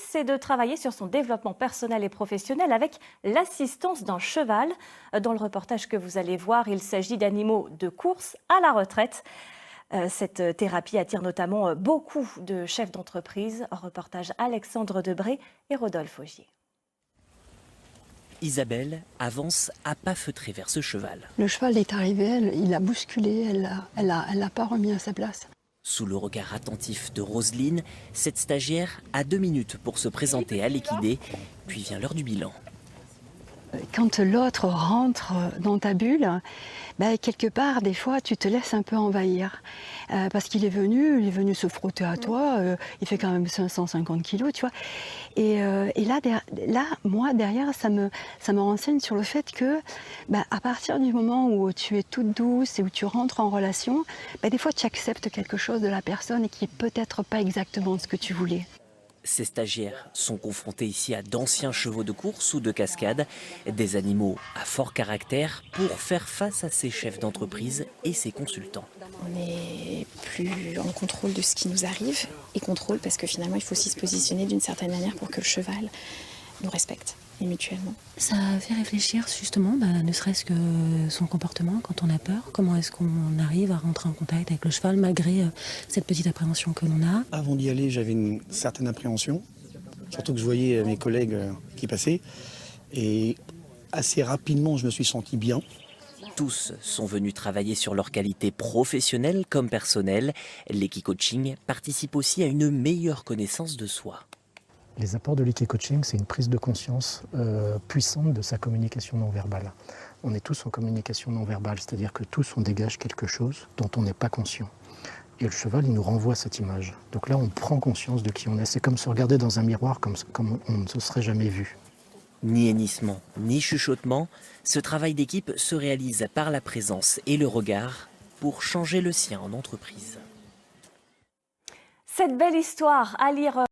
c'est de travailler sur son développement personnel et professionnel avec l'assistance d'un cheval. Dans le reportage que vous allez voir, il s'agit d'animaux de course à la retraite. Cette thérapie attire notamment beaucoup de chefs d'entreprise. Reportage Alexandre Debré et Rodolphe Augier. Isabelle avance à pas feutrés vers ce cheval. Le cheval est arrivé, il a bousculé, elle l'a pas remis à sa place. Sous le regard attentif de Roselyne, cette stagiaire a 2 minutes pour se présenter à l'équidé, puis vient l'heure du bilan. Quand l'autre rentre dans ta bulle, quelque part, des fois, tu te laisses un peu envahir. Parce qu'il est venu se frotter à toi, il fait quand même 550 kilos, tu vois. Et là, moi, derrière, ça me renseigne sur le fait que, à partir du moment où tu es toute douce et où tu rentres en relation, des fois, tu acceptes quelque chose de la personne et qui est peut-être pas exactement ce que tu voulais. Ces stagiaires sont confrontés ici à d'anciens chevaux de course ou de cascade, des animaux à fort caractère pour faire face à ces chefs d'entreprise et ces consultants. On n'est plus en contrôle de ce qui nous arrive, et contrôle parce que finalement il faut aussi se positionner d'une certaine manière pour que le cheval nous respecte, et mutuellement. Ça fait réfléchir justement, ne serait-ce que son comportement quand on a peur. Comment est-ce qu'on arrive à rentrer en contact avec le cheval malgré cette petite appréhension que l'on a. Avant d'y aller, j'avais une certaine appréhension, surtout que je voyais mes collègues qui passaient. Et assez rapidement, je me suis senti bien. Tous sont venus travailler sur leurs qualités professionnelles comme personnelles. L'Equi-Coaching participe aussi à une meilleure connaissance de soi. Les apports de l'Equi-Coaching, c'est une prise de conscience puissante de sa communication non verbale. On est tous en communication non verbale, c'est-à-dire que tous on dégage quelque chose dont on n'est pas conscient. Et le cheval, il nous renvoie cette image. Donc là, on prend conscience de qui on est. C'est comme se regarder dans un miroir comme on ne se serait jamais vu. Ni hennissement, ni chuchotement, ce travail d'équipe se réalise par la présence et le regard pour changer le sien en entreprise. Cette belle histoire à lire